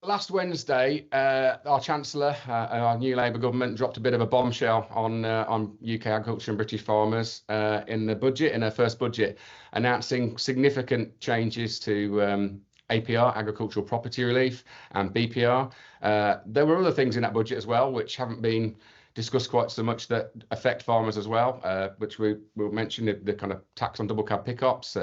last Wednesday, our chancellor, our new Labour government, dropped a bit of a bombshell on UK agriculture and British farmers in the budget, in her first budget, announcing significant changes to APR, agricultural property relief, and BPR. There were other things in that budget as well, which haven't been discussed quite so much, that affect farmers as well, which we will mention, the kind of tax on double cab pickups,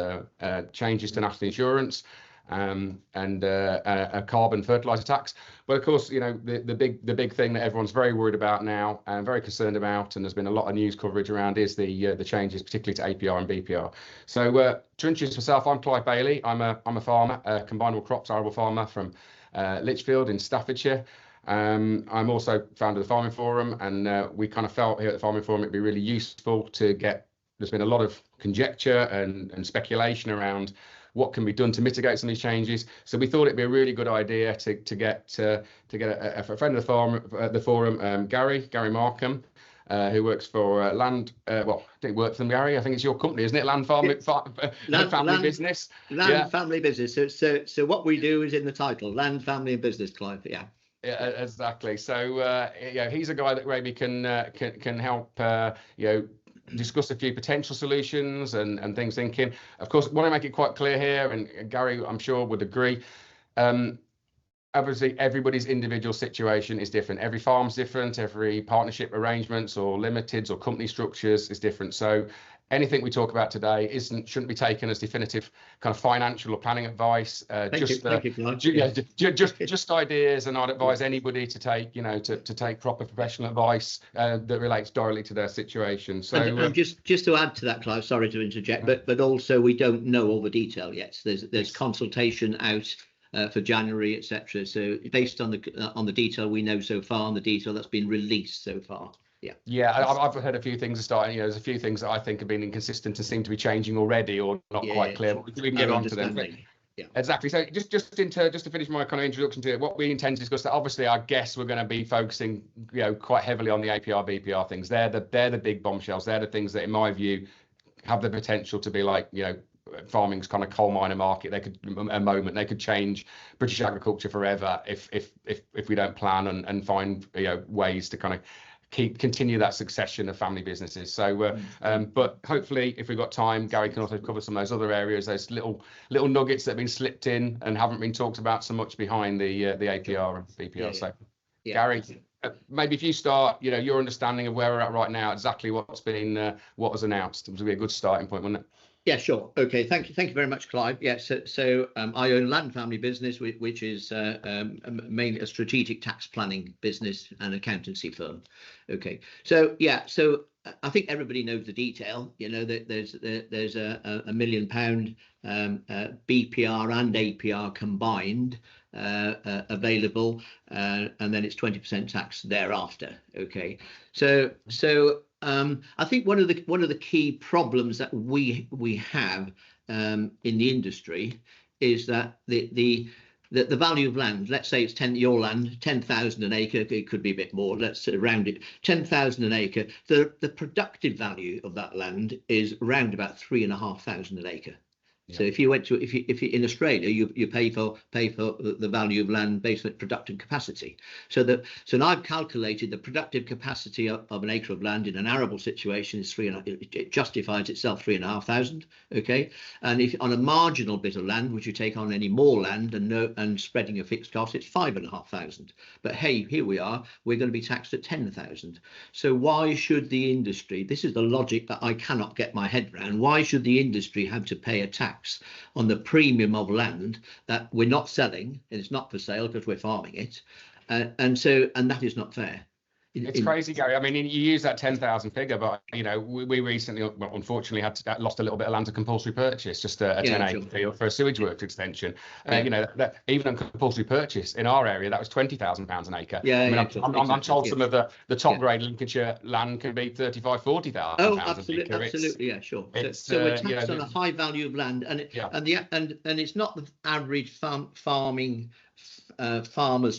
changes to national insurance, and a carbon fertilizer tax. But of course, you know, the big thing that everyone's very worried about now and very concerned about, and there's been a lot of news coverage around, is the changes, particularly to APR and BPR. So to introduce myself, I'm Clive Bailye. I'm a farmer, a combinable crops arable farmer from Lichfield in Staffordshire. I'm also founder of the Farming Forum, and we kind of felt here at the Farming Forum it'd be really useful to get. There's been a lot of conjecture and speculation around what can be done to mitigate some of these changes. So we thought it'd be a really good idea to get a friend of the forum, Gary Markham, who works for Land. Well, I didn't work for them, Gary. I think it's your company, isn't it? Land Family Business. Land Family Business. So what we do is in the title, Land Family and Business, Clive. Yeah. Yeah, exactly. So he's a guy that maybe can help discuss a few potential solutions and things. Thinking, of course, want to make it quite clear here, and Gary, I'm sure, would agree. Obviously, everybody's individual situation is different. Every farm's different. Every partnership arrangements or limiteds or company structures is different. So anything we talk about today shouldn't be taken as definitive kind of financial or planning advice. Just ideas, and I'd advise anybody to take to take proper professional advice that relates directly to their situation. So and just to add to that, Clive, sorry to interject, but also we don't know all the detail yet. There's consultation out for January, etc. So based on the detail we know so far, and the detail that's been released so far. Yeah, I've heard a few things starting. There's a few things that I think have been inconsistent and seem to be changing already, or not quite clear. We can get on to them. Yeah, exactly. So just to finish my kind of introduction to it, what we intend to discuss, that obviously I guess we're going to be focusing quite heavily on the APR BPR things. They're the big bombshells. They're the things that, in my view, have the potential to be like farming's kind of coal miner market. They could change British agriculture forever if we don't plan and find ways to kind of continue that succession of family businesses. So but hopefully, if we've got time, Gary can also cover some of those other areas, those little nuggets that have been slipped in and haven't been talked about so much behind the APR and BPR. So Gary, maybe if you start, your understanding of where we're at right now, exactly what was announced, it would be a good starting point, wouldn't it? Yeah, sure. Okay, thank you very much, Clive. Yeah, so I own Land Family Business, which is mainly a strategic tax planning business and accountancy firm. Okay, so I think everybody knows the detail. That there's a £1 million BPR and APR combined available, and then it's 20% tax thereafter. Okay, so I think one of the key problems that we have in the industry is that the value of land, let's say it's your land, 10,000 an acre, it could be a bit more, let's round it, 10,000 an acre. The productive value of that land is around about 3,500 an acre. So if you in Australia, you pay for the value of land based on productive capacity. So now I've calculated the productive capacity of an acre of land in an arable situation is it justifies itself 3,500. Okay, and if on a marginal bit of land, which you take on any more land and spreading a fixed cost, it's 5,500. But hey, here we are, we're going to be taxed at 10,000. So why should the industry? This is the logic that I cannot get my head around. Why should the industry have to pay a tax on the premium of land that we're not selling, and it's not for sale because we're farming it, and that is not fair. It's crazy, Gary. I mean, you use that 10,000 figure, but we recently, unfortunately, lost a little bit of land to compulsory purchase, just a 10-acre field for a sewage works extension. That even on compulsory purchase in our area, that was £20,000 an acre. I'm told some of the top grade Lincolnshire land can be 35,000, 40,000. Oh, absolutely, yeah, sure. So we're taxed on a high value of land, and it's not the average farmer's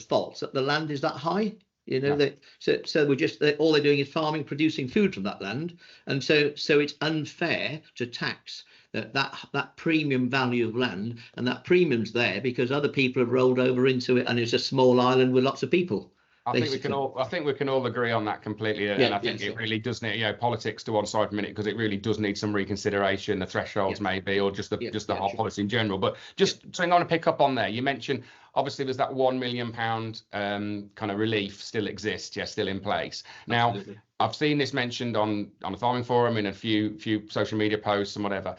fault that the land is that high. You know, No. so we're just all they're doing is farming, producing food from that land, and so it's unfair to tax that premium value of land, and that premium's there because other people have rolled over into it, and it's a small island with lots of people. I think Basically. we can all agree on that completely, and Yeah, I think sure. it really does need, politics to one side for a minute, because it really does need some reconsideration, the thresholds maybe, or just the whole policy in general. But just something I want to pick up on there. You mentioned obviously there's that £1 million kind of relief still exists, still in place. Now, Absolutely. I've seen this mentioned on the farming forum in a few social media posts and whatever.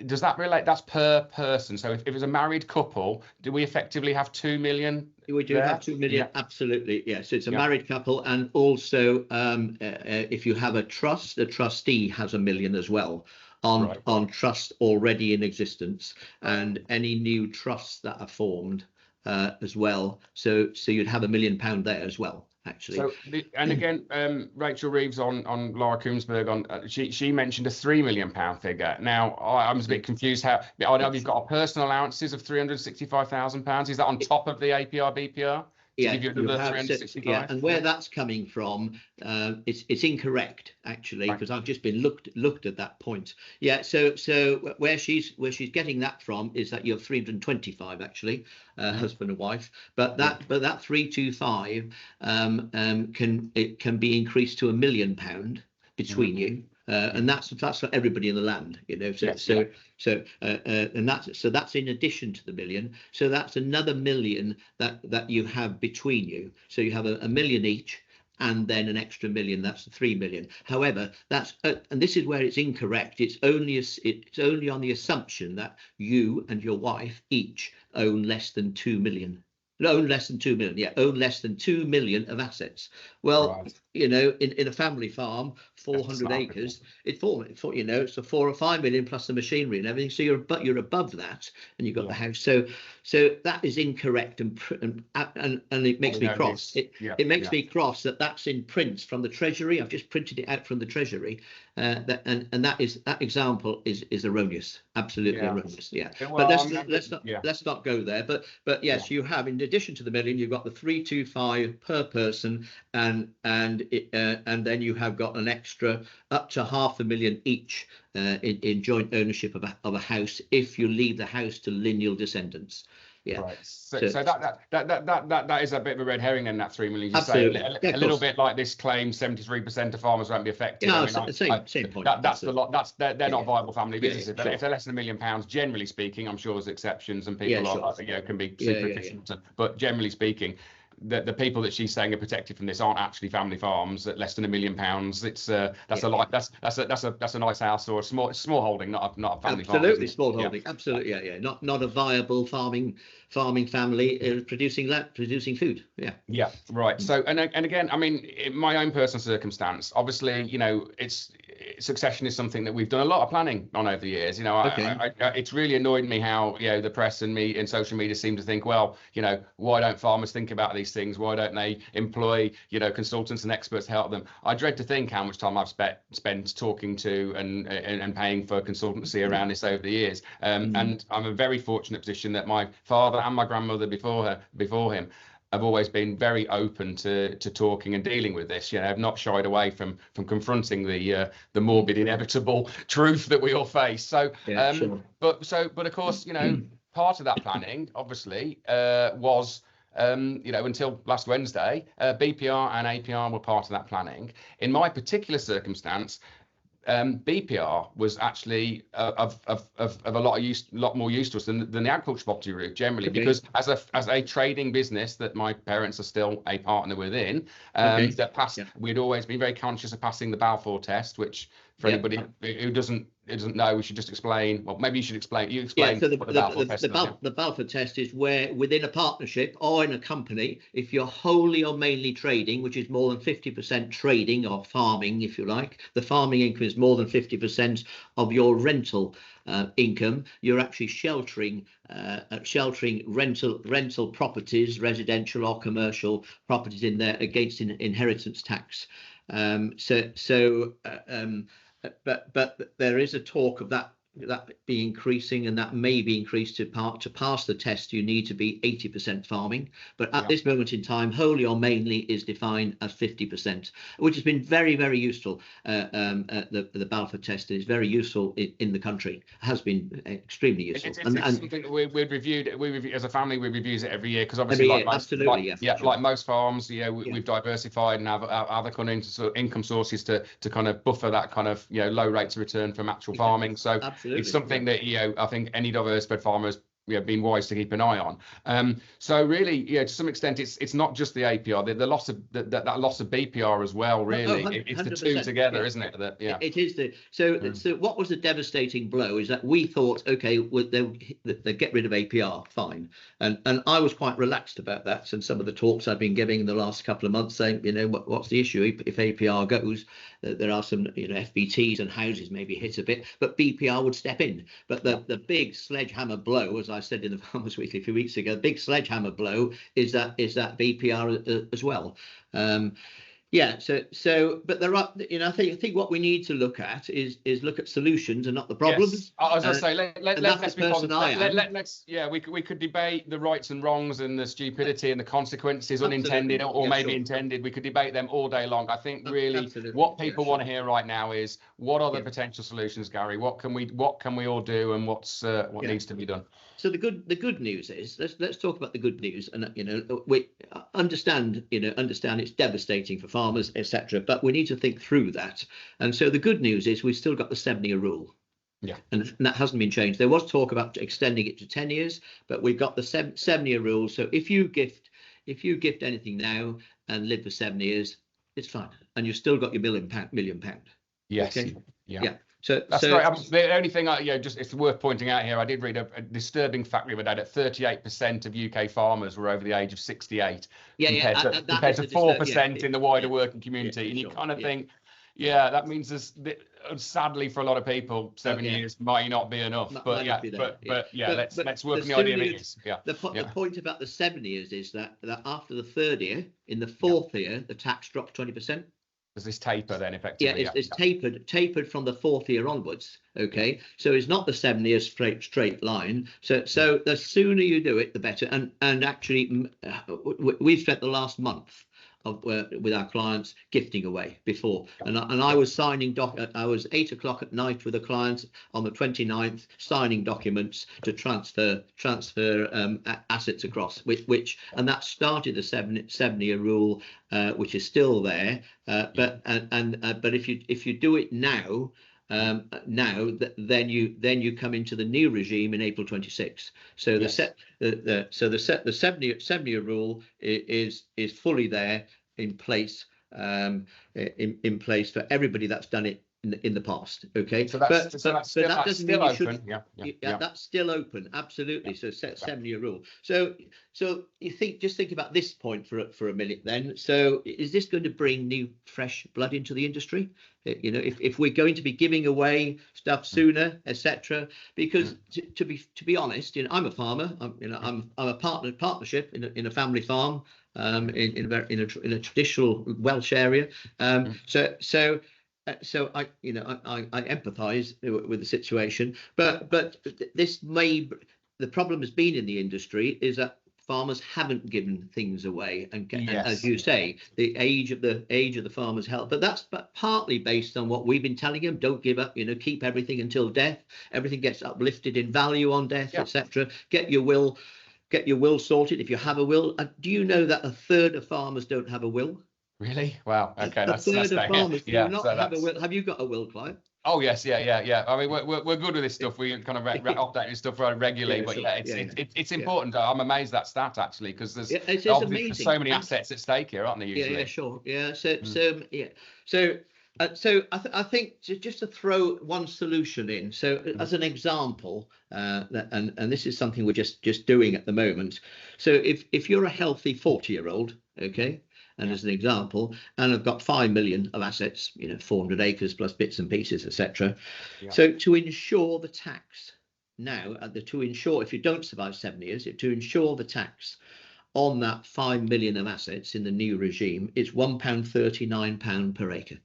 Does that relate? That's per person. So if it was a married couple, do we effectively have 2 million? We do have 2 million. Absolutely, yes. It's a married couple, and also if you have a trust, the trustee has £1 million as well on trust already in existence, and any new trusts that are formed as well. So you'd have £1 million there as well. Actually. So, and again, Rachel Reeves on Laura Koomsberg she mentioned a £3 million figure. Now, I was a bit confused. I know you've got personal allowances of £365,000. Is that on top of the APR BPR? Yeah, give you another 365? And where that's coming from, it's incorrect actually, because I've just been looked at that point. Yeah, so where she's getting that from is that you have 325 actually, husband and wife, but that 325 can be increased to £1 million between you. And that's for everybody in the land, you know. And that's in addition to the million. So that's another million that you have between you. So you have a million each, and then an extra million. That's 3 million. However, that's and this is where it's incorrect. It's only on the assumption that you and your wife each own less than 2 million. Own less than 2 million. Yeah, own less than 2 million of assets. Well, you know, in a family farm, 400 acres, it's it's a 4 or 5 million plus the machinery and everything. So you're above that, and you've got the house. So that is incorrect, and it makes me cross. It makes me cross that's in print from the Treasury. I've just printed it out from the Treasury. That example is erroneous, absolutely erroneous. Yeah, well, but let's not go there. But yes, you have, in addition to the million, you've got the 325 per person, and then you have got an extra up to £500,000 each in joint ownership of a house if you leave the house to lineal descendants. Yeah. Right. So that is a bit of a red herring then, that 3 million. You say a little bit like this claim 73% of farmers won't be affected. No, same point. That's the lot. They're not viable family businesses. But if they're less than £1 million, generally speaking, I'm sure there's exceptions and people can be super efficient. But generally speaking, the people that she's saying are protected from this aren't actually family farms at less than £1 million. It's that's a nice house or a small holding, not a family farm. Absolutely small holding. Absolutely, yeah. Not a viable farming family producing food. Yeah. Yeah. Right. So and again, I mean, in my own personal circumstance, obviously, you know, succession is something that we've done a lot of planning on over the years. You know, it's really annoyed me how, you know, the press and me and social media seem to think, well, you know, why don't farmers think about these things? Why don't they employ, you know, consultants and experts to help them? I dread to think how much time I've spent talking to and paying for consultancy around this over the years. And I'm in a very fortunate position that my father and my grandmother before him have always been very open to talking and dealing with this. You know, have not shied away from confronting the morbid, inevitable truth that we all face. So, but of course, you know, part of that planning, obviously, was. You know, until last Wednesday, BPR and APR were part of that planning. In my particular circumstance, BPR was actually of a lot more use to us than the agriculture property route generally, because as a trading business that my parents are still a partner within, we'd always been very conscious of passing the Balfour test, which for anybody who doesn't know, we should just explain. Well, maybe you should explain. You explain what the Balfour test is. The Balfour test is where within a partnership or in a company, if you're wholly or mainly trading, which is more than 50% trading or farming, if you like, the farming income is more than 50% of your rental income. You're actually sheltering rental properties, residential or commercial properties in there against inheritance tax. But there is a talk of that be increasing, and that may be increased to pass the test. You need to be 80% farming, but at this moment in time, wholly or mainly is defined as 50%, which has been very, very useful. The Balfour test is very useful in the country. Has been extremely useful. It's something we've reviewed. We review as a family. We review it every year because obviously, like most farms, we've diversified and have other kind of income sources to kind of buffer that kind of low rates of return from actual farming. So it's something that I think any diversified farmers been wise to keep an eye on. So really, to some extent, it's not just the APR, the loss of that loss of BPR as well. Really, it's the two together, isn't it? It is so what was the devastating blow is that we thought, okay, they'll get rid of APR, fine, and I was quite relaxed about that. And some of the talks I've been giving in the last couple of months saying, what's the issue if APR goes? There are some FBTs and houses maybe hit a bit, but BPR would step in. But the big sledgehammer blow, as I said in the Farmers Weekly a few weeks ago, the big sledgehammer blow is that BPR as well. But there are, I think what we need to look at is look at solutions and not the problems. Yes. I was going to say, we could debate the rights and wrongs and the stupidity and the consequences, unintended or maybe intended. We could debate them all day long. I think really what people want to hear right now is what are the potential solutions, Gary? What can we all do, and what needs to be done? So the good news is, let's talk about the good news. And we understand it's devastating for farmers, etc. But we need to think through that. And so the good news is we've still got the 7-year rule. Yeah, and that hasn't been changed. There was talk about extending it to 10 years, but we've got the 7-year rule. So if you gift anything now and live for 7 years, it's fine, and you've still got your £1 million. Yes. Okay? Yeah. So that's right. The only thing it's worth pointing out here, I did read a disturbing fact the other day that 38% of UK farmers were over the age of 68, compared to 4% in the wider working community. And you kind of think, that means there's, sadly for a lot of people, 7 years might not be enough. But let's work on the idea that it is. The point about the 7 years is that after the 3rd year, in the 4th year, the tax dropped 20%. There's this taper then, effectively. It's tapered from the 4th year onwards. Okay, so it's not the 7 years straight line. So the sooner you do it, the better. And actually, we've spent the last month with our clients gifting away before, and I was signing I was 8 o'clock at night with the clients on the 29th signing documents to transfer assets across, which that started the 7-year rule, which is still there, but if you do it now, then you come into the new regime in April 26. So the 7-year rule is fully there, in place for everybody that's done it in the past. Okay, so that doesn't mean you should. That's still open, absolutely. So 7-year rule. So just think about this point for a minute then. So is this going to bring new fresh blood into the industry? If we're going to be giving away stuff sooner, etc. Because to be honest, I'm a farmer. I'm a partnership in a family farm, in a traditional Welsh area. So I empathise with the situation, but the problem has been in the industry is that farmers haven't given things away, and as you say, the age of the farmer's health. But that's partly based on what we've been telling them: don't give up. Keep everything until death. Everything gets uplifted in value on death, etc. Get your will sorted if you have a will. Do you know that 1/3 of farmers don't have a will? Really? Wow. Okay, that's a third of farmers do not have a will. Have you got a will, Clive? Oh yes, yeah. I mean, we're good with this stuff. We kind of update this stuff regularly, but it's important. I'm amazed at that stat actually, because there's so many assets at stake here, aren't there? Usually. Yeah, sure. Yeah. So I think just to throw one solution in. So as an example, and this is something we're just doing at the moment. So if you're a healthy 40-year-old, okay. And as an example, and I've got 5 million of assets, 400 acres plus bits and pieces, etc. So to ensure the tax now, if you don't survive 7 years, to ensure the tax on that 5 million of assets in the new regime, it's £1.39 per acre.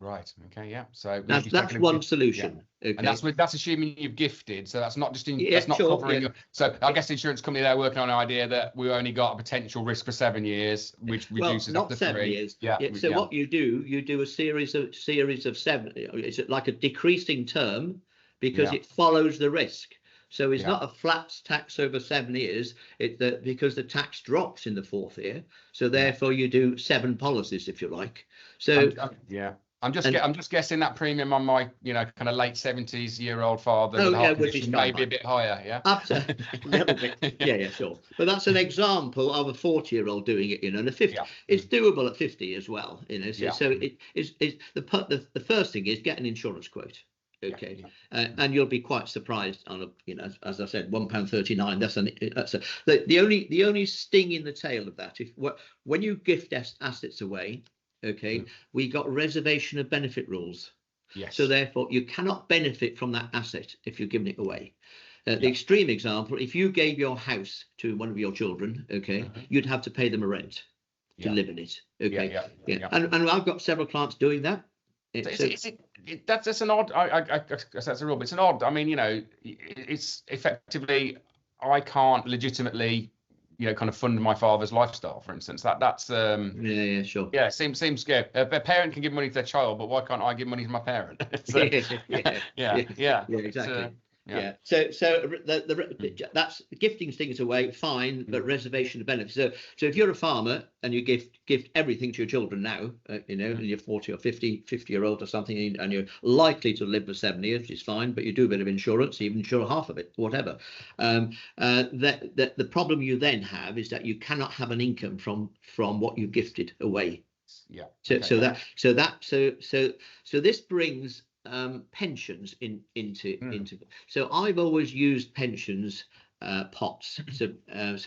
Right. Okay. Yeah. So That's one solution. Yeah. Okay. And that's assuming you've gifted. So that's not just Yeah, that's not sure, covering. yeah. So I guess the insurance company, they're working on an idea that we only got a potential risk for 7 years, which reduces not after 7 3. years. Yeah. So what you do a series of 7. It's like a decreasing term because it follows the risk. So it's not a flat tax over 7 years. Because the tax drops in the 4th year. So therefore you do 7 policies, if you like. So I'm just guessing that premium on my, kind of late 70s-year-old father with heart condition may be a bit higher. Yeah. Absolutely. A little bit. Yeah, sure. But that's an example of a 40-year-old doing it, and a 50. Yeah. It's doable at 50 as well, So it is the first thing is get an insurance quote. Okay, and you'll be quite surprised on as I said, £1.39. That's the only sting in the tail of that. When you gift assets away, we got reservation of benefit rules. Yes. So therefore, you cannot benefit from that asset if you're giving it away. The extreme example: if you gave your house to one of your children, you'd have to pay them a rent to live in it. And I've got several clients doing that. That's an odd. I guess that's a rule, but it's an odd. I mean, it's effectively I can't legitimately, kind of fund my father's lifestyle, for instance. That's sure. Yeah, seems good. A parent can give money to their child, but why can't I give money to my parent? Exactly. So that's gifting things away, fine, but reservation of benefits. So if you're a farmer and you gift everything to your children now, and you're 40 or 50-year-old or something, and you're likely to live for 7 years, which is fine, but you do a bit of insurance, you insure half of it, whatever. The problem you then have is that you cannot have an income from what you gifted away. Yeah. So this brings pensions into. So I've always used pensions pots. So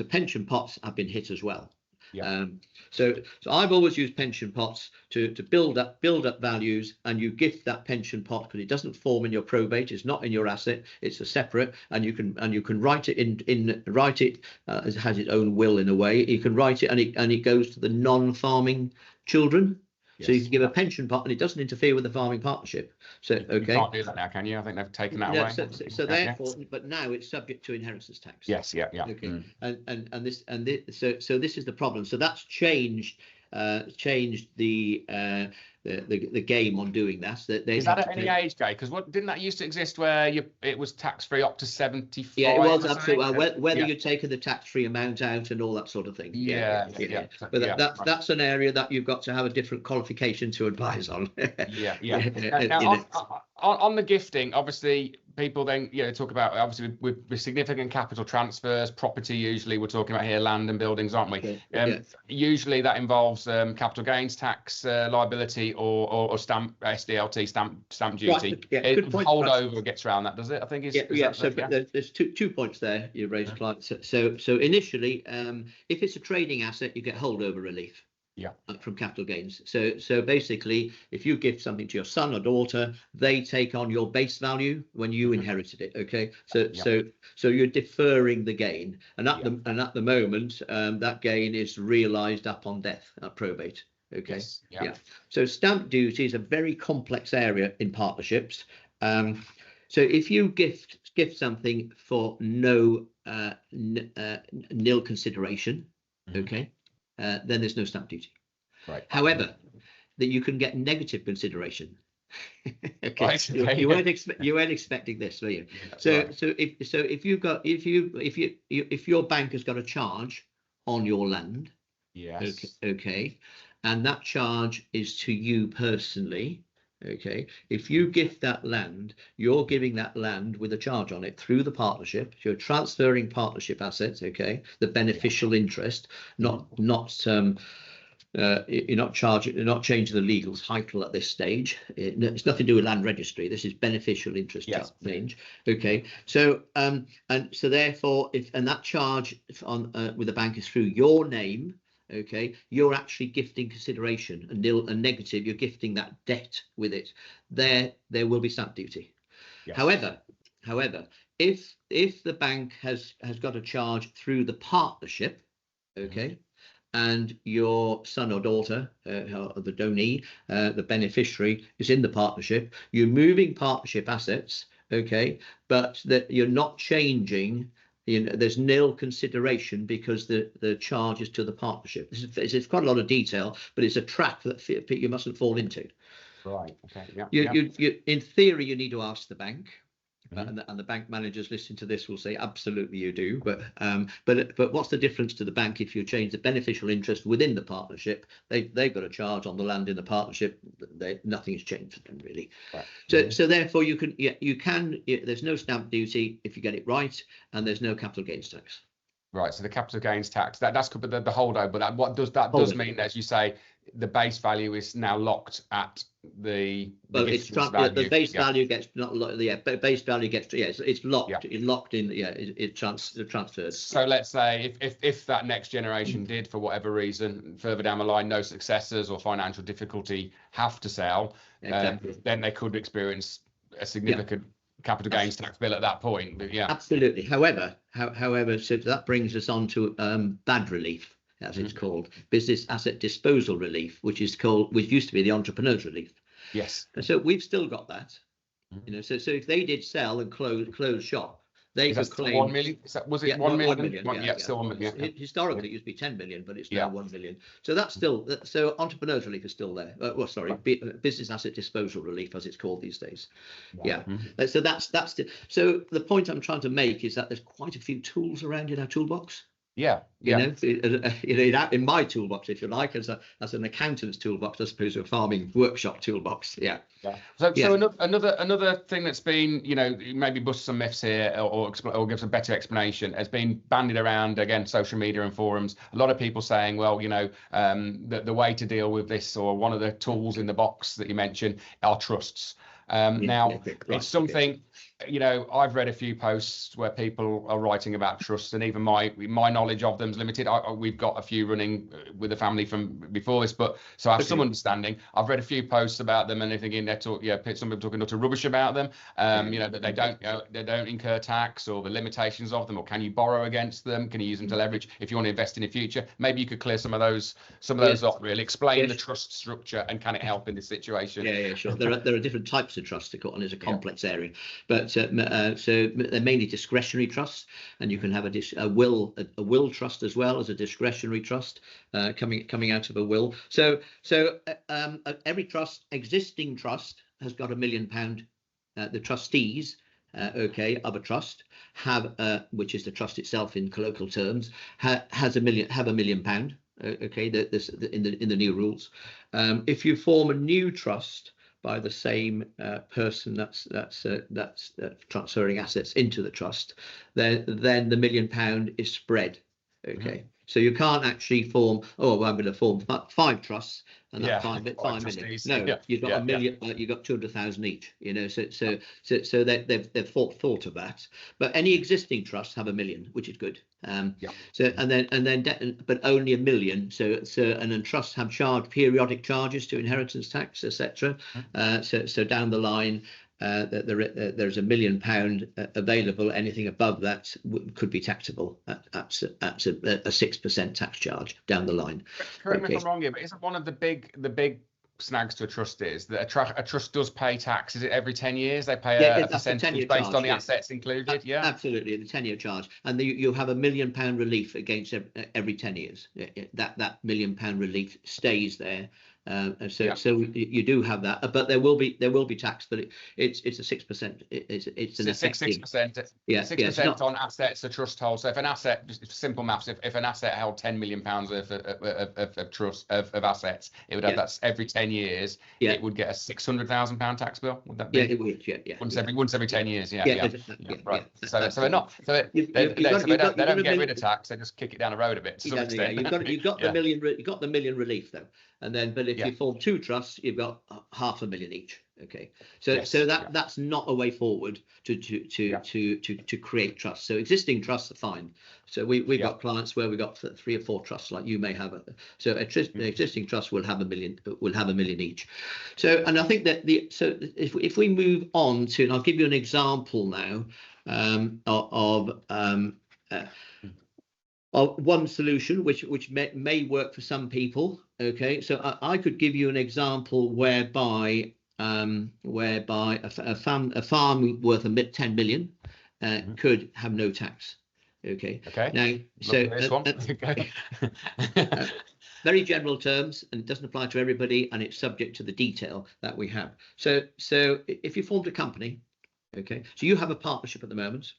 pension pots have been hit as well. Yeah. So I've always used pension pots to build up values, and you gift that pension pot because it doesn't form in your probate. It's not in your asset. It's a separate, and you can write it it has its own will in a way. You can write it, and it goes to the non-farming children. Yes. So you can give a pension pot, and it doesn't interfere with the farming partnership. So you can't do that now, can you? I think they've taken that away. So therefore, but now it's subject to inheritance tax. Yes, yeah. Okay, and this is the problem. So that's changed the game on doing that. Is that at any age, Jay? Because didn't that used to exist where it was tax free up to 75? Yeah, it was up to whether you'd taken the tax free amount out and all that sort of thing. Yeah. But that's an area that you've got to have a different qualification to advise on. Now, on the gifting, obviously people then talk about obviously with significant capital transfers, property. Usually we're talking about here land and buildings, aren't we? Usually that involves capital gains tax liability or stamp SDLT stamp duty. Right. Good point. Holdover gets around that, does it? I think is so there's two points there you raised, Clive. So initially, if it's a trading asset, you get holdover relief. From capital gains. So basically, if you gift something to your son or daughter, they take on your base value when you inherited it. Okay, so you're deferring the gain, and at the moment, that gain is realised upon death at probate. Okay. Yes. So stamp duty is a very complex area in partnerships. So if you gift something for nil consideration, then there's no stamp duty. Right. However, that you can get negative consideration. Right. You weren't expecting this, were you? If your bank has got a charge on your land, yes. Okay, and that charge is to you personally. Okay, if you gift that land, you're giving that land with a charge on it through the partnership. You're transferring partnership assets. Okay, the beneficial interest, not you're not changing the legal title at this stage. It's nothing to do with land registry. This is beneficial interest change. Okay, so and so therefore, if that charge on with the bank is through your name. Okay, you're actually gifting consideration, and negative, you're gifting that debt with it. There will be stamp duty. Yes. However, if the bank has got a charge through the partnership, okay, and your son or daughter, or the donee, the beneficiary, is in the partnership, you're moving partnership assets, okay, but that you're not changing. There's nil consideration because the charge is to the partnership. It's quite a lot of detail, but it's a trap that you mustn't fall into. Right. Okay. Yeah. You in theory, you need to ask the bank. Mm-hmm. And the bank managers listening to this will say absolutely you do, but what's the difference to the bank if you change the beneficial interest within the partnership? They've got a charge on the land in the partnership. Nothing's changed for them really. Right. So therefore you can there's no stamp duty if you get it right, and there's no capital gains tax. Right. So the capital gains tax, that's the holdover, but what does that does mean, as you say, the base value is now locked at the it's value. The base value gets not base value gets it's locked. It's locked in. It transfers. So let's say if that next generation did, for whatever reason, further down the line, no successors or financial difficulty, have to sell, exactly. Then they could experience a significant capital gains tax bill at that point. But absolutely. However, so that brings us on to BAD relief, as it's called, business asset disposal relief, which used to be the entrepreneurs relief. Yes. And so we've still got that. So if they did sell and close shop, they could claim 1 million. Was it 1 million? 1 million. Still 1 million. Historically, it used to be 10 million, but it's now 1 million. So that's still entrepreneurs relief is still there. Business asset disposal relief, as it's called these days. So so the point I'm trying to make is that there's quite a few tools around in our toolbox. In my toolbox, if you like, as an accountant's toolbox, as opposed to a farming workshop toolbox. So another thing that's been, maybe bust some myths here or give some better explanation, has been bandied around, again, social media and forums. A lot of people saying, well, the way to deal with this, or one of the tools in the box that you mentioned, are trusts. It's something, I've read a few posts where people are writing about trusts, and even my knowledge of them is limited. We've got a few running with the family from before this, but so I have some understanding. I've read a few posts about them, and they're thinking some people talking utter rubbish about them. That they don't incur tax, or the limitations of them, or can you borrow against them? Can you use them to leverage if you want to invest in the future? Maybe you could clear some of those up. Really explain the trust structure, and can it help in this situation? Sure. There are different types of trusts, and it's a complex area, but so they're mainly discretionary trusts, and you can have a will trust as well as a discretionary trust coming out of a will. So every existing trust has got £1 million. The trustees of a trust have, which is the trust itself in colloquial terms, have £1 million. This in the new rules. If you form a new trust by the same person that's transferring assets into the trust, then the £1 million is spread. So you can't actually form, I'm going to form 5 trusts, and that's 5 million. No, you've got £1 million. You've got 200,000 each. So they've thought of that. But any existing trusts have £1 million, which is good. So but only £1 million. So and then trusts have periodic charges to inheritance tax, etc. So down the line, there's £1 million available. Anything above that could be taxable at a 6% tax charge down the line. Correct me if I'm wrong here, but isn't one of the big snags to a trust is that a trust does pay tax? Is it every 10 years they pay a percentage based on the assets included? Absolutely, the 10-year charge, and you have £1 million relief against every 10 years. That £1 million relief stays there. So you do have that, but there will be tax, but it's a 6%. It's an effective 6%. 6% on assets a trust holds. So if an asset, just simple maths, if an asset held £10 million worth of assets, it would have that every 10 years. It would get a £600,000 tax bill. Would that be? It would. Once every 10 years. Right. So they're not. So they don't get rid of tax. They just kick it down the road a bit to some extent. You've got the million. You've got the £1 million relief though. And then, but if you form 2 trusts, you've got £500,000 each. So that's not a way forward to create trusts. So existing trusts are fine. So we've got clients where we've got 3 or 4 trusts, like you may have. So an existing trust will have £1 million each. So, and I think that if we move on to, and I'll give you an example now of one solution which may work for some people. Okay, so I could give you an example whereby a farm worth 10 million could have no tax. Okay. Now, so this one. Okay. Very general terms, and it doesn't apply to everybody, and it's subject to the detail that we have. So if you formed a company, okay, so you have a partnership at the moment.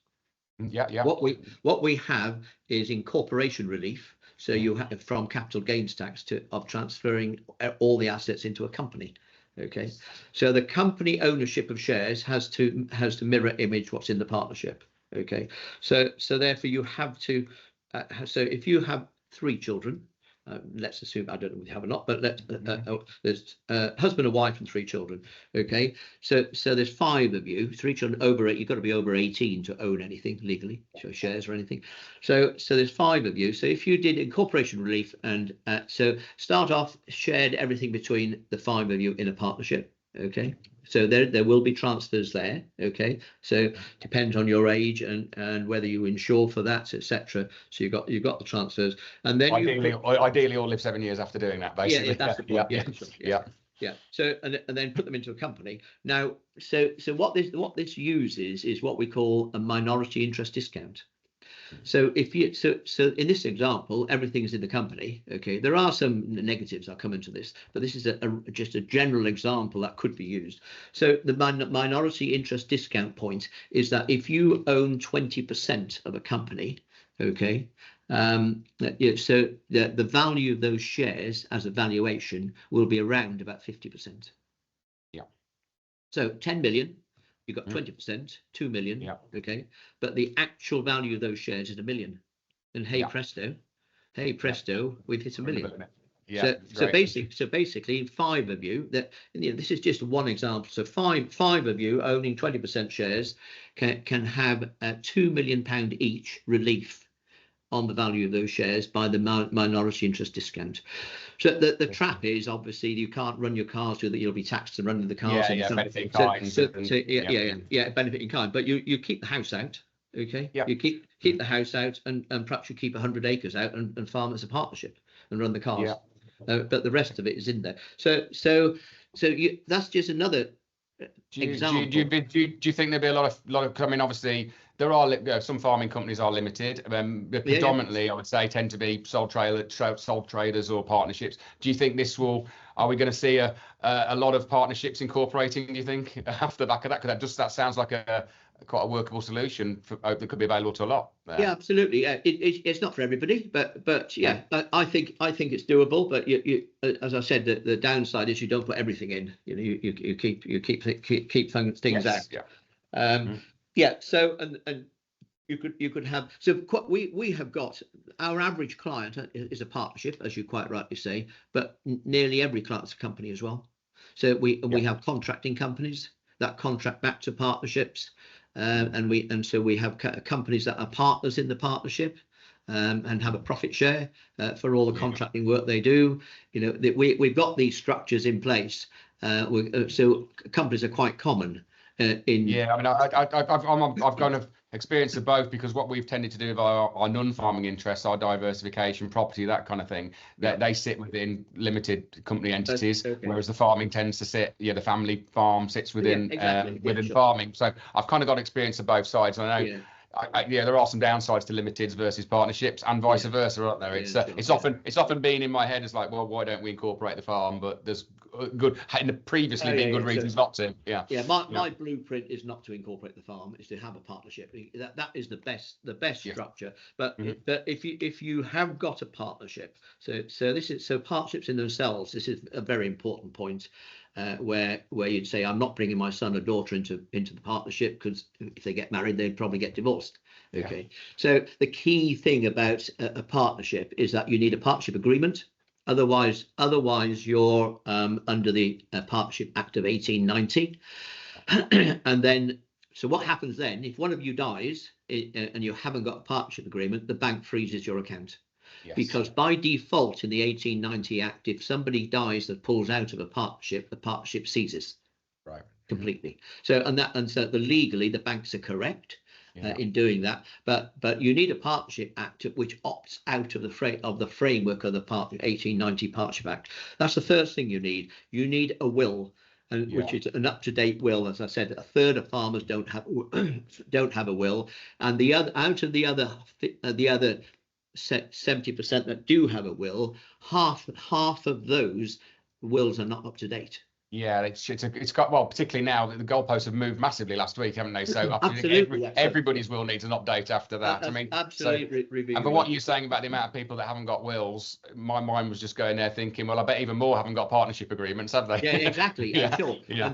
Yeah. What we have is incorporation relief. So you have from capital gains tax of transferring all the assets into a company. Okay, so the company ownership of shares has to mirror image what's in the partnership. Okay, so therefore you have to. So if you have 3 children, let's assume, I don't know if you have or not, but there's husband and wife and 3 children. Okay, so there's 5 of you, 3 children over 8. You've got to be over 18 to own anything legally, so shares or anything. So there's 5 of you. So if you did incorporation relief, and so start off, shared everything between the 5 of you in a partnership. Okay, so there will be transfers there. Okay, so depends on your age and whether you insure for that, etc. So you've got the transfers, and then ideally all live 7 years after doing that, basically. Yeah, that's the point. Yeah. So and then put them into a company. Now, so what this uses is what we call a minority interest discount. So if you so in this example, everything's in the company. Okay, there are some negatives. I'll come into this, but this is just a general example that could be used. So the minority interest discount point is that if you own 20% of a company, okay, so the value of those shares as a valuation will be around about 50%. Yeah. So 10 million. You've got 20%, 2 million. Yeah. Okay, but the actual value of those shares is 1 million. And hey presto, we've hit 1 million. Yeah. So basically, 5 of you, this is just one example. So five of you owning 20% shares can have £2 million each relief on the value of those shares by the minority interest discount. So the trap is obviously you can't run your cars so that you'll be taxed and running the cars. Benefit in kind. Benefit in kind. But you keep the house out. Okay. Yep. You keep the house out, and perhaps you keep 100 acres out and farm as a partnership and run the cars. Yeah. But the rest of it is in there. So that's just another example. Do you think there'd be a lot of? I mean, obviously there are some farming companies are limited. Predominantly, I would say, tend to be sole traders or partnerships. Do you think this will? Are we going to see a lot of partnerships incorporating? Do you think off the back of that? Because that sounds like quite a workable solution that could be available to a lot. Yeah, absolutely. It's not for everybody, but yeah, I think it's doable. But you as I said, the downside is you don't put everything in. You know, you keep things out. Yeah. Yeah. So and you could have we have got our average client is a partnership, as you quite rightly say, but nearly every client's a company as well. So we have contracting companies that contract back to partnerships. And so we have companies that are partners in the partnership and have a profit share for all the contracting work they do. You know, we've got these structures in place. So companies are quite common. I mean, I've kind of experienced of both, because what we've tended to do with our non-farming interests, our diversification, property, that kind of thing, that they sit within limited company entities, whereas the farming tends to sit, the family farm sits within farming. So I've kind of got experience of both sides. And I know, there are some downsides to limiteds versus partnerships, and vice versa, aren't there? It's often been in my head as like, well, why don't we incorporate the farm? But there's previously been good reasons not to. My blueprint is not to incorporate the farm; is to have a partnership. That is the best structure. But if you have got a partnership, so partnerships in themselves, this is a very important point. Where you'd say, I'm not bringing my son or daughter into the partnership, because if they get married, they'd probably get divorced. Okay. So the key thing about a partnership is that you need a partnership agreement. Otherwise you're under the Partnership Act of 1890. And then, so what happens then if one of you dies and you haven't got a partnership agreement? The bank freezes your account. Yes. Because by default in the 1890 Act, if somebody dies that pulls out of a partnership, the partnership ceases completely. So legally the banks are correct, in doing that. But you need a Partnership Act which opts out of the framework of the 1890 Partnership Act. That's the first thing you need. You need a will. Which is an up-to-date will. As I said, a third of farmers don't have a will, and the other 70% that do have a will, half of those wills are not up to date. Yeah, it's got, well, particularly now that the goalposts have moved massively last week, haven't they? So absolutely, everybody's will needs an update after that. I mean, absolutely. And for what you're saying about the amount of people that haven't got wills, my mind was just going there thinking, well, I bet even more haven't got partnership agreements, have they? Yeah, exactly. Yeah, sure. yeah.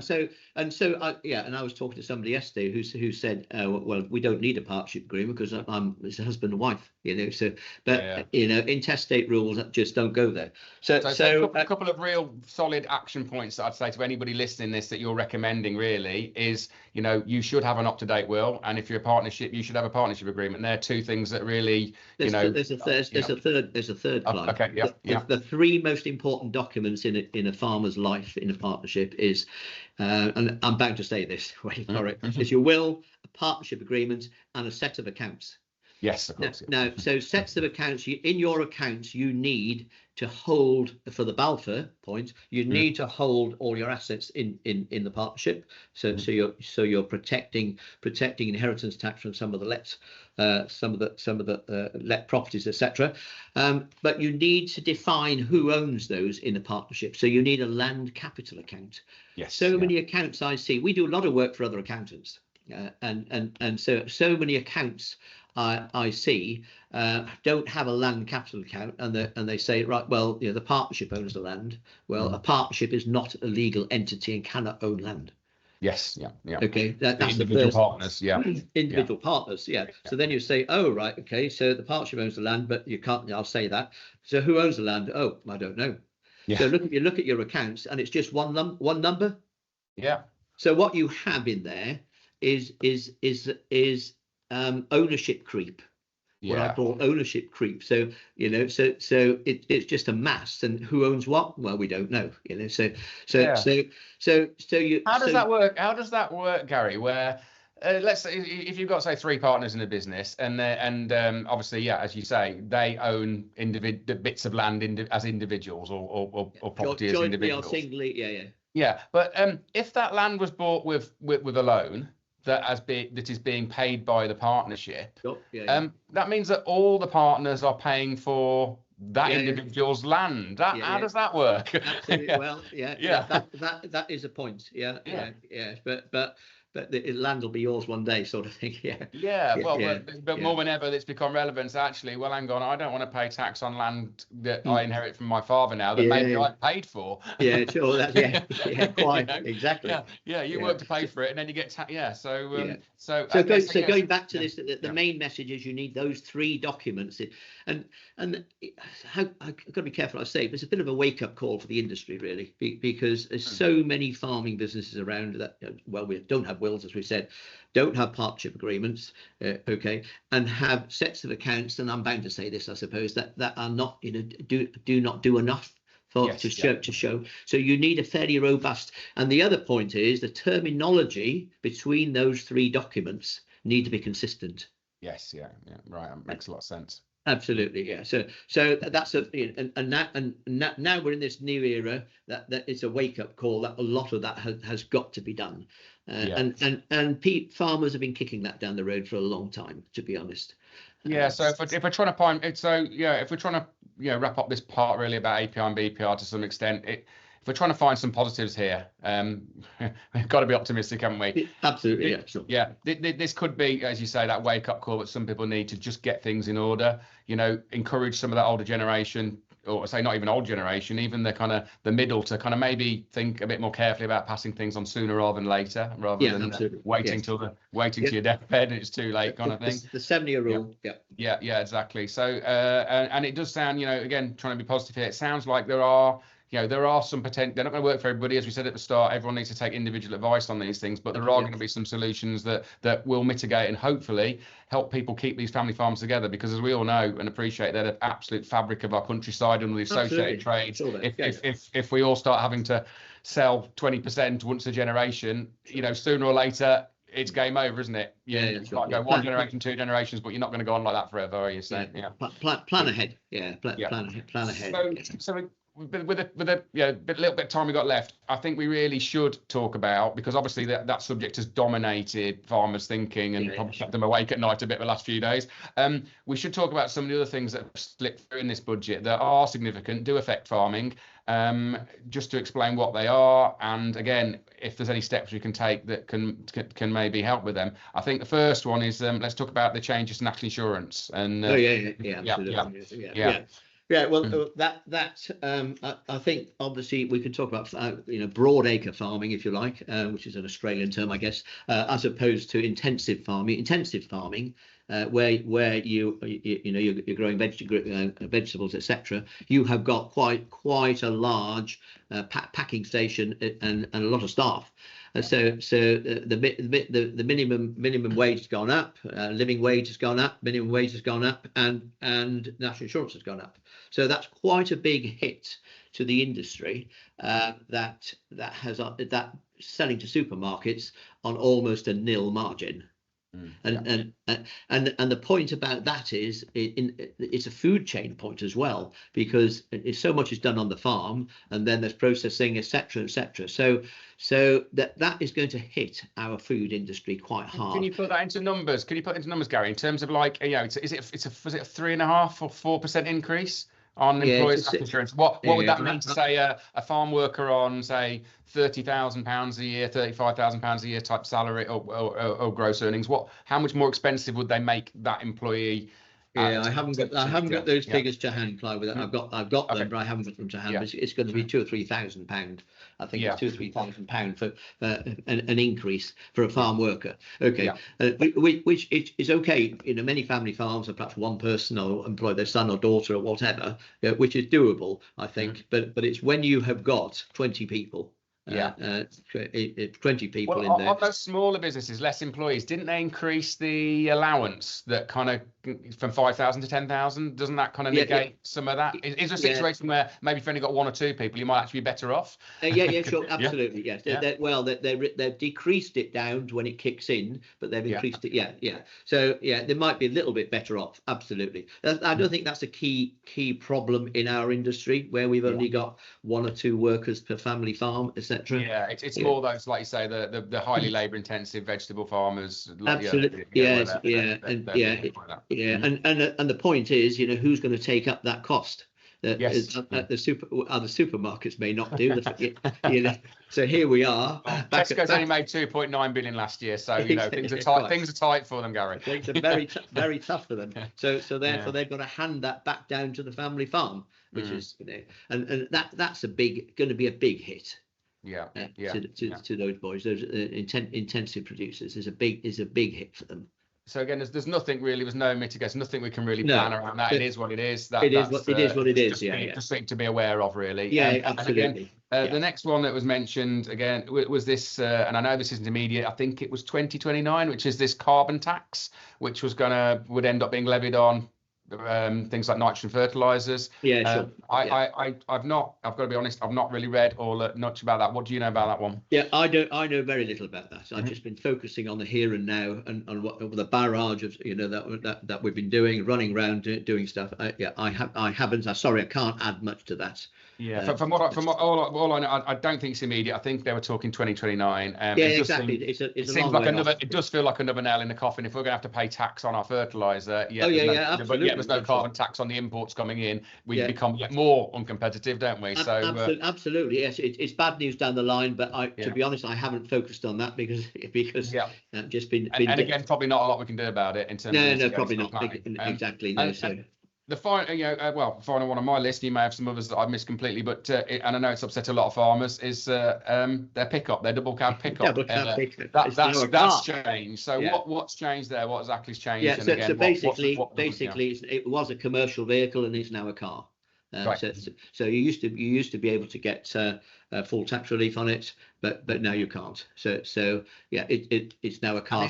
And I was talking to somebody yesterday who said, well, we don't need a partnership agreement because it's a husband and wife, you know. So, but you know, intestate rules just don't go there. So a couple of real solid action points that I'd say to anybody listening this that you're recommending really is, you know, you should have an up-to-date will, and if you're a partnership, you should have a partnership agreement. They're two things that really, there's a third, Clive. Okay, yeah. The three most important documents in a farmer's life in a partnership is, and I'm bound to say this, wait for it, is your will, a partnership agreement, and a set of accounts. Yes, of course. Now, so sets of accounts, in your accounts, you need to hold, for the Balfour point, you need to hold all your assets in the partnership. So you're protecting inheritance tax from some of the lets, some of the let properties, etc. But you need to define who owns those in a partnership. So you need a land capital account. Yes. Many accounts I see. We do a lot of work for other accountants, and so many accounts I see don't have a land capital account, and they say, right, well, you know, the partnership owns the land. Well, a partnership is not a legal entity and cannot own land. Yes, yeah. Okay, that's the individual first partners, individual partners, So then you say, oh, right, okay, so the partnership owns the land, but you can't. I'll say that. So who owns the land? Oh, I don't know. Yeah. So look at your accounts, and it's just one number. Yeah. So what you have in there is ownership creep. What I call ownership creep. So you know, so it's just a mass, and who owns what? Well, we don't know. You know, so you. How does that work? How does that work, Gary? Where let's say if you've got, say, three partners in a business, and obviously, as you say, they own bits of land as individuals or property as individuals. Or singly, Yeah, but if that land was bought with a loan that is being paid by the partnership, that means that all the partners are paying for that individual's land. How does that work? Absolutely. Well, that is a point. But the land will be yours one day, sort of thing. But more than ever, it's become relevant. Actually, well, hang on, I don't want to pay tax on land that I inherit from my father now that maybe I paid for. Yeah, sure. Quite exactly. You work to pay for it, and then you get tax. So going back to this, the main message is you need those three documents, and I've got to be careful. I say it's a bit of a wake up call for the industry, really, because there's so many farming businesses around that. Well, we don't have wills, as we said, don't have partnership agreements, and have sets of accounts, and I'm bound to say this, I suppose, that are not, you know, do not do enough to show. So you need a fairly robust. And the other point is the terminology between those three documents need to be consistent. Yes, right. That makes a lot of sense. Absolutely, yeah. So that's now we're in this new era that it's a wake up call that a lot of that has got to be done, and farmers have been kicking that down the road for a long time, to be honest. So if we're trying to find it, if we're trying to wrap up this part really about APR and BPR to some extent, if we're trying to find some positives here, we've got to be optimistic, haven't we? Absolutely, sure. Yeah, this could be, as you say, that wake-up call that some people need to just get things in order. You know, encourage some of that older generation, or say not even old generation, even the kind of the middle, to kind of maybe think a bit more carefully about passing things on sooner rather than later, rather than waiting till to your deathbed and it's too late, kind of thing. The 7-year rule. Yeah, exactly. So and it does sound, again, trying to be positive here, it sounds like there are some potential. They're not going to work for everybody, as we said at the start. Everyone needs to take individual advice on these things, but there are going to be some solutions that will mitigate and hopefully help people keep these family farms together. Because as we all know and appreciate, they're the absolute fabric of our countryside and the associated trades. If we all start having to sell 20% once a generation, sooner or later, it's game over, isn't it? You might go one generation, 2 generations, but you're not going to go on like that forever, are you? So plan ahead. Plan ahead. So with a little bit of time we got left, I think we really should talk about, because obviously that subject has dominated farmers' thinking and probably kept them awake at night a bit the last few days. We should talk about some of the other things that have slipped through in this budget that are significant, do affect farming, just to explain what they are, and again, if there's any steps we can take that can maybe help with them. I think the first one is let's talk about the changes to national insurance. And absolutely. Yeah, well, I think obviously we can talk about broad acre farming, if you like, which is an Australian term, I guess, as opposed to intensive farming. Intensive farming, where you're growing vegetables, etc. You have got quite a large packing station and a lot of staff. So the minimum wage has gone up, living wage has gone up, minimum wage has gone up, and national insurance has gone up. So that's quite a big hit to the industry that selling to supermarkets on almost a nil margin. And the point about that is it's a food chain point as well, because so much is done on the farm and then there's processing, etc. So that is going to hit our food industry quite hard. Can you put that into numbers? Gary, in terms of like, was it a 3.5% or 4% increase on employers' health insurance? What would that mean to say a farm worker on, say, £30,000 a year, £35,000 a year type salary or gross earnings? How much more expensive would they make that employee? I haven't got those figures to hand, Clive. I've got them, but I haven't got them to hand. But it's going to be £2,000 or £3,000. I think it's £2,000 or £3,000 for an increase for a farm worker. Okay, which is okay. Many family farms have perhaps one person or employ their son or daughter or whatever, which is doable, I think. But it's when you have got 20 people. 20 people in there. On those smaller businesses, less employees, didn't they increase the allowance that kind of from 5,000 to 10,000? Doesn't that kind of negate some of that? Is there a situation where maybe if you've only got 1 or 2 people, you might actually be better off? Sure, absolutely, yes. They've decreased it down to when it kicks in, but they've increased it. So they might be a little bit better off. Absolutely. I don't think that's a key problem in our industry, where we've only got 1 or 2 workers per family farm, etc. Yeah, it's more those, like you say, the highly labour intensive vegetable farmers. Absolutely, and the point is, who's going to take up that cost? The supermarkets may not do. So here we are. Tesco's only made 2.9 billion last year, so things are tight. Things are tight for them, Gary. Things are very very tough for them. So therefore they've got to hand that back down to the family farm, which is and that's going to be a big hit. To those boys, those intensive producers, is a big hit for them. So again, there's nothing really, there's no mitigation, nothing we can really plan around that. It is what it is. It is what it is. Just something to be aware of, really. Absolutely. Again, the next one that was mentioned again was this, and I know this isn't immediate. I think it was 2029, which is this carbon tax, which would end up being levied on things like nitrogen fertilizers. I've got to be honest, I've not really read or learned much about that. What do you know about that one? I know very little about that. I've just been focusing on the here and now and on what the barrage of that we've been doing, running around doing stuff. I haven't. I can't add much to that. From all I know, I don't think it's immediate. I think they were talking 2029. Exactly. It does feel like another nail in the coffin. If we're going to have to pay tax on our fertilizer, absolutely. But yet there's no carbon tax on the imports coming in. We become yet more uncompetitive, don't we? So absolutely, yes. It's bad news down the line, but to be honest, I haven't focused on that because I've just been. And again, probably not a lot we can do about it in terms of. No, probably not. Exactly. The final one on my list, you may have some others that I've missed completely, but and I know it's upset a lot of farmers, is their pickup, their double cab pickup. That's changed. So what's changed there? What exactly's changed? So basically, it was a commercial vehicle and it's now a car. So you used to be able to get full tax relief on it, but now you can't. So it's now a car.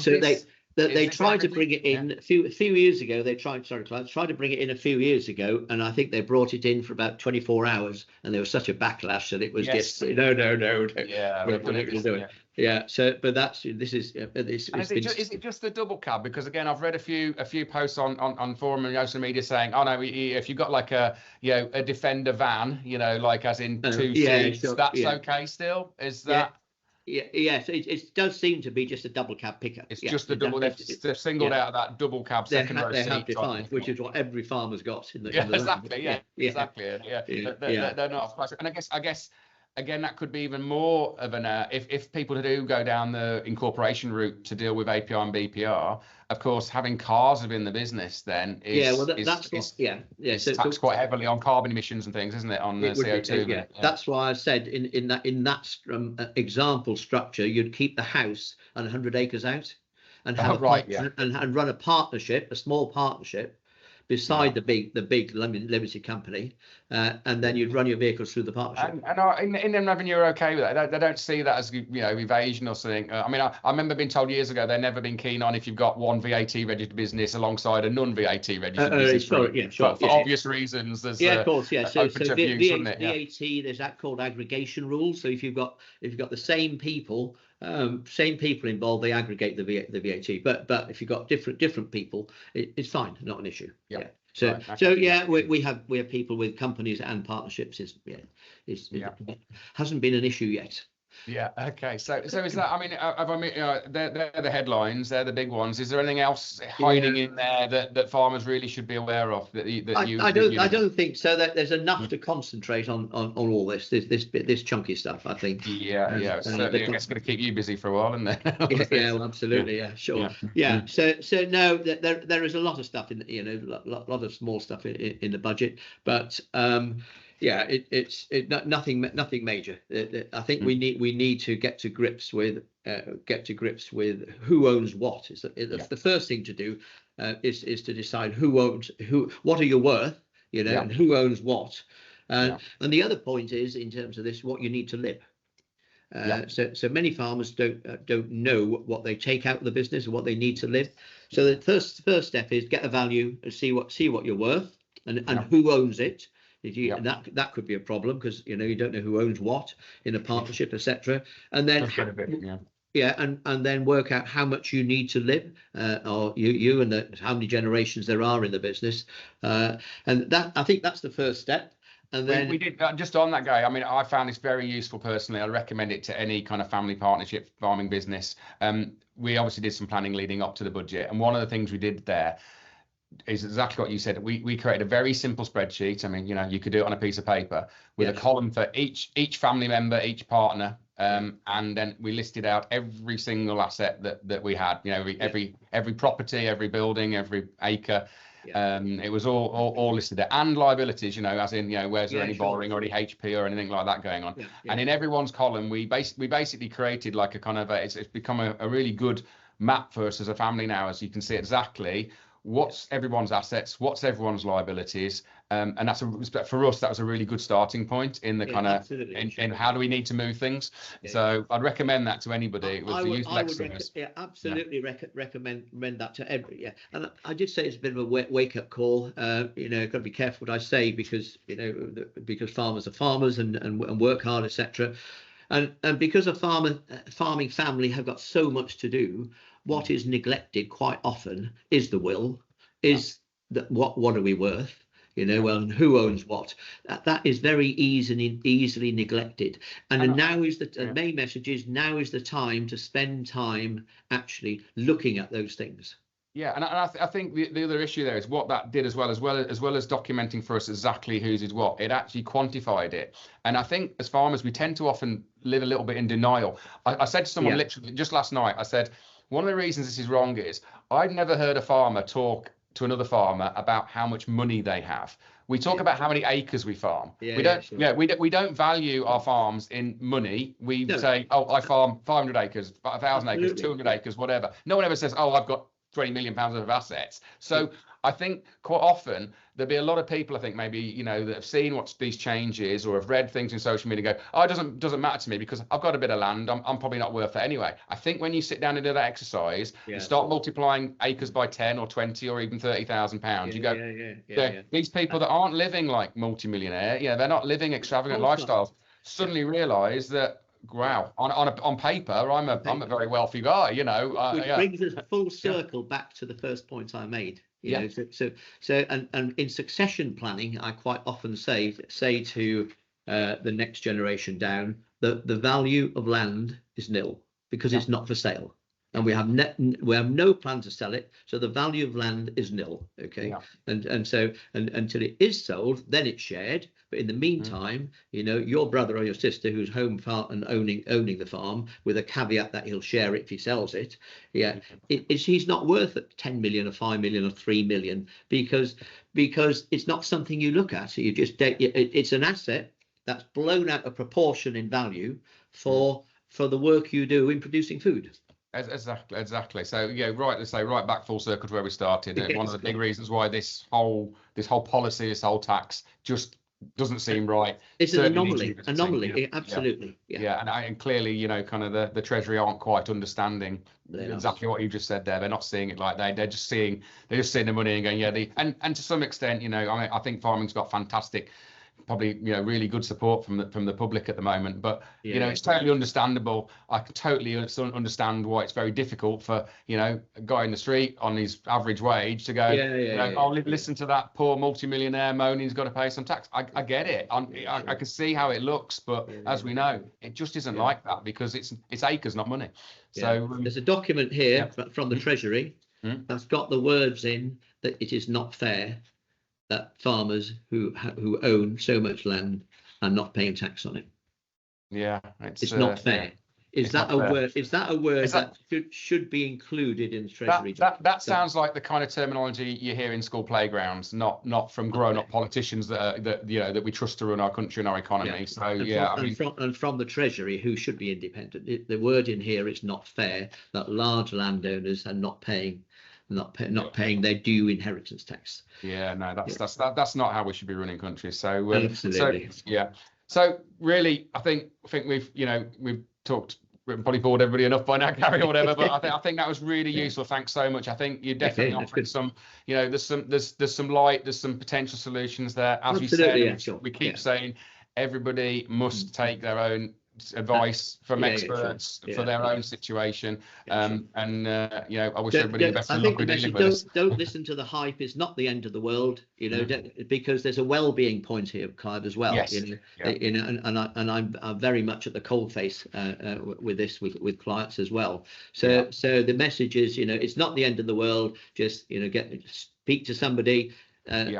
They tried to bring it in a few years ago. They tried to bring it in a few years ago, and I think they brought it in for about 24 hours, and there was such a backlash that it was just no. Yeah. So, but this is Is it just the double cab? Because again, I've read a few posts on forum and social media saying, oh no, if you've got like a Defender van, like as in two seats, sure, that's okay still. Is that? Yeah. So it does seem to be just a double cab pickup. It's just the double. They've singled out that double cab second row seat. They have defined, which is what every farmer's got in the. Exactly. Exactly. They're not. And I guess. Again, that could be even more of an if people do go down the incorporation route to deal with APR and BPR. Of course, having cars within the business then is taxed quite heavily on carbon emissions and things, isn't it? On the CO2. That's why I said in that example structure, you'd keep the house and 100 acres out, and have and run a partnership, a small partnership, beside the big limited company, and then you'd run your vehicles through the partnership. And in them revenue, you're okay with that. They don't see that as evasion or something. I mean, I remember being told years ago they've never been keen on if you've got one VAT registered business alongside a non-VAT registered business. For obvious reasons. There's of course, So VAT, there's that called aggregation rules. So if you've got the same people involved, they aggregate the VAT. But if you've got different people, it's fine, not an issue. We have people with companies and partnerships. It hasn't been an issue yet. Yeah. Okay. So is that? I mean, they're the headlines. They're the big ones. Is there anything else hiding in there that farmers really should be aware of? I don't think so. That there's enough to concentrate on all this chunky stuff. I think. Yeah. Certainly, it's going to keep you busy for a while, isn't it? Well, absolutely. Yeah. Sure. Yeah. So no, there is a lot of stuff in a lot of small stuff in the budget, but. It's nothing major. I think we need to get to grips with who owns what. The first thing to do is to decide what are you worth, and who owns what. And the other point is, in terms of this, what you need to live. So many farmers don't know what they take out of the business and what they need to live. So the first step is get a value and see what you're worth and who owns it. That could be a problem because you don't know who owns what in a partnership, etc. And then and then work out how much you need to live, or you and how many generations there are in the business, and that I think that's the first step. And then we did just on that guy. I mean, I found this very useful personally. I recommend it to any kind of family partnership farming business. We obviously did some planning leading up to the budget, and one of the things we did there is exactly what you said. We created a very simple spreadsheet. I mean, you could do it on a piece of paper with a column for each family member, each partner, and then we listed out every single asset that we had. Every property, every building, every acre. It was all listed there, and liabilities. As in, where's there any borrowing or any HP or anything like that going on. And in everyone's column, we basically created like a kind of it's become a really good map for us as a family now, as you can see exactly what's everyone's assets, what's everyone's liabilities, and that's for us that was a really good starting point in the kind of in how do we need to move ththings. So I'd recommend that to anybody. It was absolutely recommend that to every and I did say it's a bit of a wake-up call. Got to be careful what I say because farmers are farmers and work hard, etc. And because a farming family have got so much to do, what is neglected quite often is the will, is that what are we worth, and who owns what. That is very easily neglected. And now is the main message is now is the time to spend time actually looking at those things. Yeah, and I think the other issue there is what that did as well as documenting for us exactly whose is what. It actually quantified it. And I think as farmers, we tend to often live a little bit in denial. I said to someone literally just last night, I said, one of the reasons this is wrong is I'd never heard a farmer talk to another farmer about how much money they have. We talk about how many acres we farm. We don't value our farms in money. We say, I farm 500 acres, 1,000 acres, 200 acres, whatever. No one ever says, I've got 20 million pounds worth of assets. So I think quite often there'll be a lot of people, I think maybe, that have seen what these changes or have read things in social media and go, it doesn't matter to me because I've got a bit of land. I'm probably not worth it anyway. I think when you sit down and do that exercise, you start multiplying acres by 10 or 20 or even £30,000. You go, these people that aren't living like multimillionaire, they're not living extravagant lifestyles, suddenly realise that wow, on paper, I'm a very wealthy guy, you know. Which brings us full circle back to the first point I made. You know, and in succession planning, I quite often say to the next generation down that the value of land is nil because it's not for sale. And we have no plan to sell it, so the value of land is nil. Okay, and so until it is sold, then it's shared. But in the meantime, you know, your brother or your sister who's home farm and owning the farm, with a caveat that he'll share it if he sells it. He's not worth 10 million or 5 million or 3 million because it's not something you look at. So you just it's an asset that's blown out of proportion in value for the work you do in producing food. Exactly. So let's say right back full circle to where we started. One of the big reasons why this whole policy, this whole tax, just doesn't seem right. It's an anomaly. Absolutely. And clearly, you know, kind of the Treasury aren't quite understanding exactly what you just said there. They're not seeing it like they're just seeing the money and going, and to some extent, you know, I think farming's got fantastic, probably, you know, really good support from the public at the moment, but you know, it's totally understandable. I can totally understand why it's very difficult for, you know, a guy in the street on his average wage to go, listen to that poor multimillionaire moaning he's got to pay some tax. I get it. I can see how it looks, but as we know, it just isn't like that because it's acres, not money. So there's a document here from the Treasury that's got the words in that it is not fair that farmers who own so much land are not paying tax on it. Yeah, it's not fair. Is that a word that should be included in the Treasury? That sounds like the kind of terminology you hear in school playgrounds, not from grown-up politicians that we trust to run our country and our economy. So and from the Treasury, who should be independent. The word in here is not fair that large landowners are not paying their due inheritance tax. That's not how we should be running countries. So absolutely. So really, I think we've talked, probably bored everybody enough by now, Gary, or whatever. But I think that was really useful. Thanks so much. I think you definitely offered some. You know, there's some light. There's some potential solutions there. As you said, we keep saying everybody must take their own advice from experts for their own situation. I wish everybody the best of luck with dealing with this. Don't listen to the hype. It's not the end of the world, you know, because there's a well-being point here, Clive, as well. And I'm very much at the coalface with this with clients as well. So the message is, you know, it's not the end of the world. Just, you know, speak to somebody,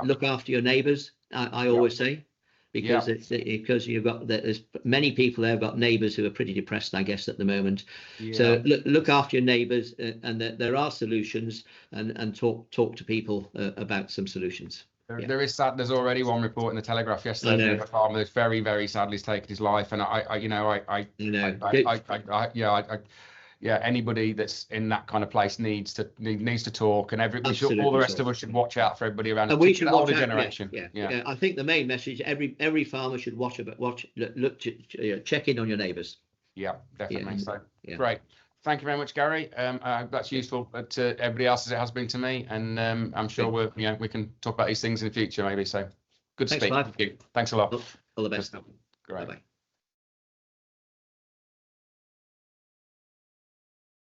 look after your neighbours. I always say. Because there's many people there have got neighbours who are pretty depressed, I guess, at the moment. So look after your neighbours, and there are solutions, and talk to people about some solutions. There is sad. There's already one report in the Telegraph yesterday. A farmer that's very, very sadly has taken his life, and anybody that's in that kind of place needs to talk, and all the rest of us should watch out for everybody around. And we should the older generation. I think the main message: every farmer should check in on your neighbours. Yeah, definitely. Great. Thank you very much, Gary. That's useful to everybody else as it has been to me, and I'm sure we can talk about these things in the future maybe. So good to speak. Thank you. Thanks a lot. All the best. Great. Bye-bye.